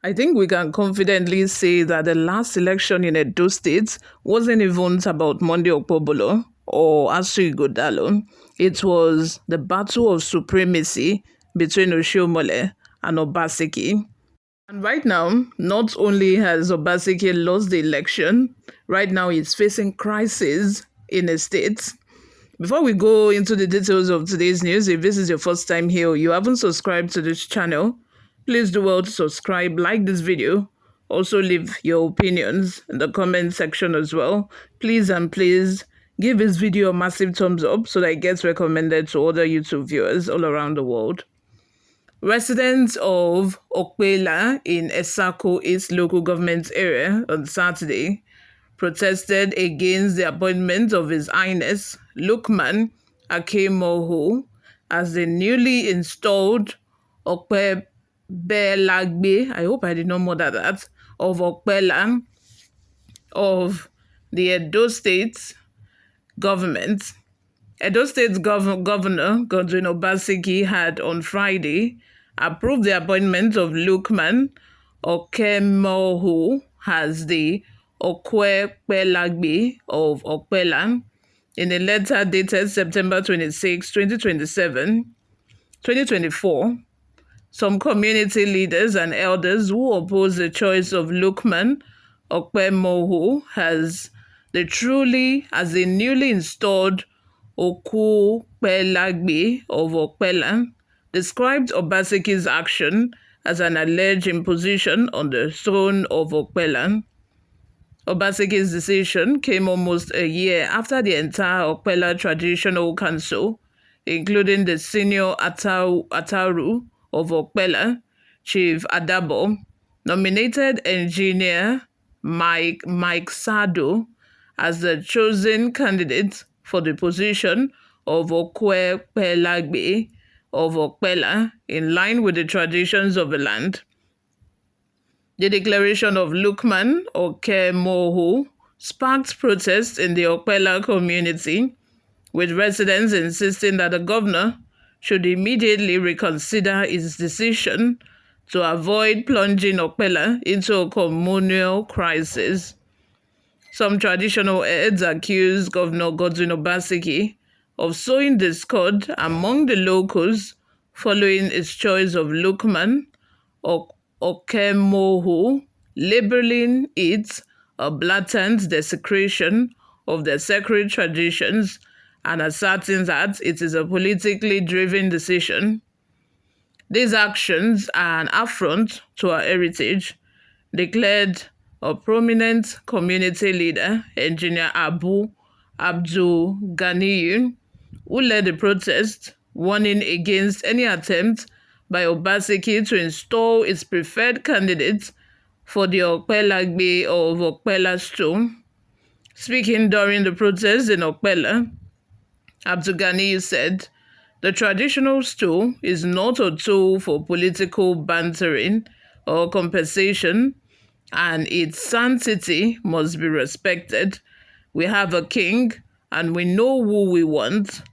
I think we can confidently say that the last election in Edo State wasn't even about Monday Okpobolo or Asu Igodalo. It was the battle of supremacy between Oshiomhole and Obaseki. And right now, not only has Obaseki lost the election, right now he's facing crisis in his state. Before we go into the details of today's news, if this is your first time here or you haven't subscribed to this channel, please do well to subscribe, like this video. Also leave your opinions in the comment section as well. Please and please give this video a massive thumbs up so that it gets recommended to other YouTube viewers all around the world. Residents of Okpela in Esako East local government area on Saturday protested against the appointment of His Highness Lukman Akemoho as the newly installed Okpebelagbe, I hope I did not murder that, of Okpela of the Edo State government. Edo State Governor Godwin Obaseki had on Friday approved the appointment of Lukman Okemohu as the Okwepelagbe of Okpela in a letter dated September 26, 2024. Some community leaders and elders who oppose the choice of Lukman Okpemohu as the newly installed Okupelagbe of Okpela described Obaseki's action as an alleged imposition on the throne of Okpela. Obaseki's decision came almost a year after the entire Okpela Traditional Council, including the senior Ataru of Okpela, Chief Adabo, nominated engineer Mike Sado as the chosen candidate for the position of Okwepelagbe of Okpela in line with the traditions of the land. The declaration of Lukman Okemohu sparked protests in the Okpela community, with residents insisting that the governor should immediately reconsider his decision to avoid plunging Okpela into a communal crisis. Some traditional heads accused Governor Godwin Obaseki of sowing discord among the locals following his choice of Lukman Okemohu, labeling it a blatant desecration of their sacred traditions and asserting that it is a politically driven decision. These actions are an affront to our heritage, declared a prominent community leader, Engineer Abdul Ganiyu, who led the protest, warning against any attempt by Obaseki to install its preferred candidate for the Okpelagbe of Okpela stool. Speaking during the protest in Okpela, Abdul Ganiyu said, "The traditional stool is not a tool for political bantering or compensation, and its sanctity must be respected. We have a king, and we know who we want.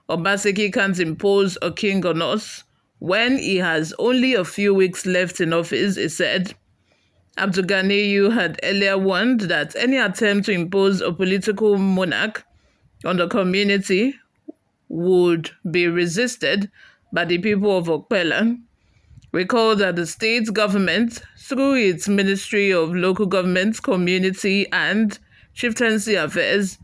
Obaseki can't impose a king on us when he has only a few weeks left in office," he said. Abdul Ganiyu had earlier warned that any attempt to impose a political monarch on the community would be resisted by the people of Okpela. Recall that the state government, through its Ministry of Local Government, Community and Chieftaincy Affairs,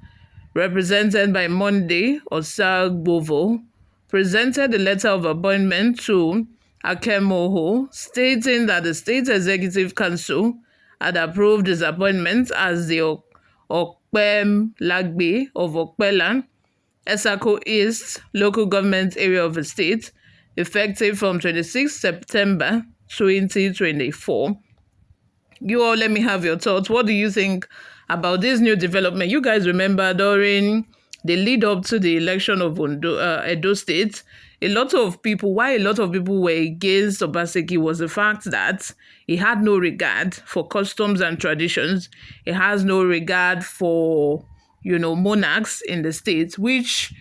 represented by Monday Osagbovo, presented a letter of appointment to Akemoho, stating that the State Executive Council had approved his appointment as the Okpelagbe of Okpela, Esako East local government area of the state, effective from 26 September 2024. You all, let me have your thoughts. What do you think about this new development? You guys remember during the lead up to the election of Edo State, why a lot of people were against Obaseki was the fact that he had no regard for customs and traditions. He has no regard for monarchs in the state, which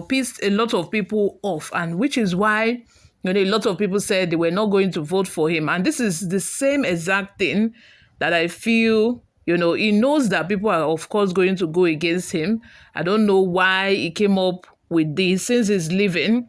pissed a lot of people off, and which is why A lot of people said they were not going to vote for him. And this is the same exact thing that I feel, he knows that people are, of course, going to go against him. I don't know why he came up with this since he's leaving.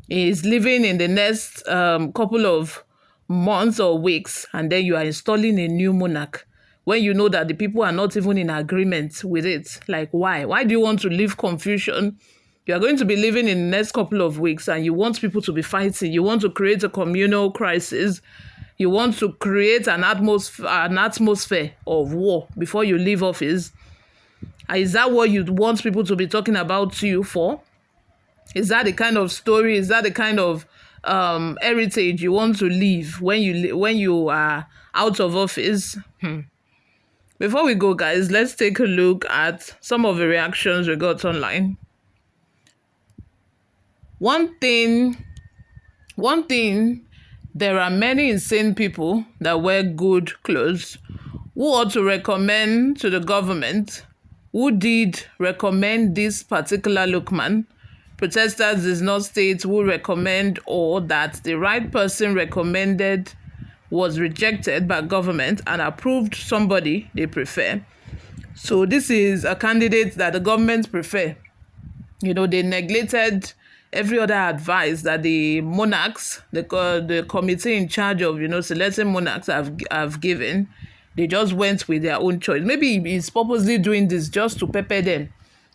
He's leaving in the next couple of months or weeks, and then you are installing a new monarch when you know that the people are not even in agreement with it. Like, why? Why do you want to leave confusion? You are going to be living in the next couple of weeks and you want people to be fighting. You want to create a communal crisis. You want to create an atmosphere of war before you leave office. Is that what you want people to be talking about you for? Is that the kind of story? Is that the kind of heritage you want to leave when you are out of office? Before we go, guys, let's take a look at some of the reactions we got online. One thing, there are many insane people that wear good clothes who ought to recommend to the government who did recommend this particular lookman. Protesters did not state who recommend or that the right person recommended was rejected by government and approved somebody they prefer. So this is a candidate that the government prefer. They neglected every other advice that the monarchs, the committee in charge of, selecting monarchs have given. They just went with their own choice. Maybe he's purposely doing this just to pepper them.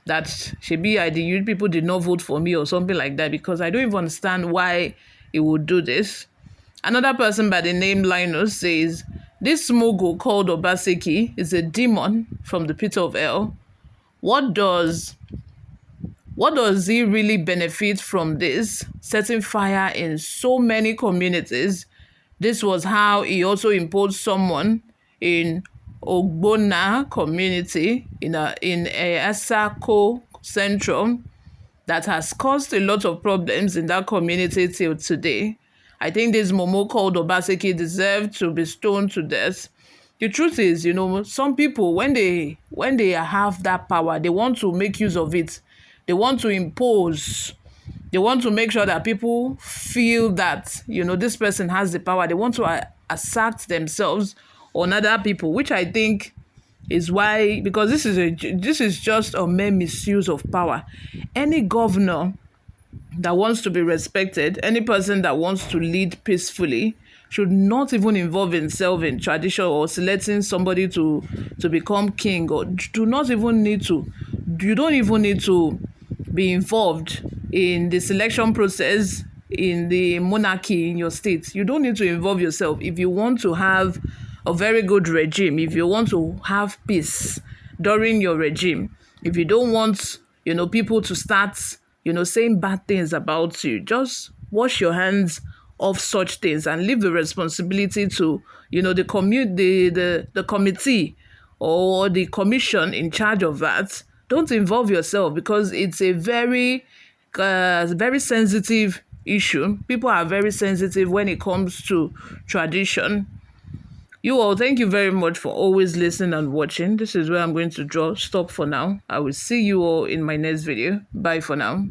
That you people did not vote for me or something like that, because I don't even understand why he would do this. Another person by the name Linus says, this mogul called Obaseki is a demon from the pit of hell. What does he really benefit from this? Setting fire in so many communities. This was how he also imposed someone in Ogbonna community in Asako Central that has caused a lot of problems in that community till today. I think this Momo called Obaseki deserved to be stoned to death. The truth is, some people, when they have that power, they want to make use of it. They want to impose. They want to make sure that people feel that, this person has the power. They want to assert themselves on other people, which I think is why, because this is just a mere misuse of power. Any governor that wants to be respected, any person that wants to lead peacefully, should not even involve himself in tradition or selecting somebody to become king, or you don't even need to be involved in the selection process in the monarchy in your state. You don't need to involve yourself if you want to have a very good regime, if you want to have peace during your regime, if you don't want people to start saying bad things about you. Just wash your hands of such things and leave the responsibility to the committee or the commission in charge of that. Don't involve yourself, because it's a very sensitive issue. People are very sensitive when it comes to tradition. You all, thank you very much for always listening and watching. This is where I'm going to stop for now. I will see you all in my next video. Bye for now.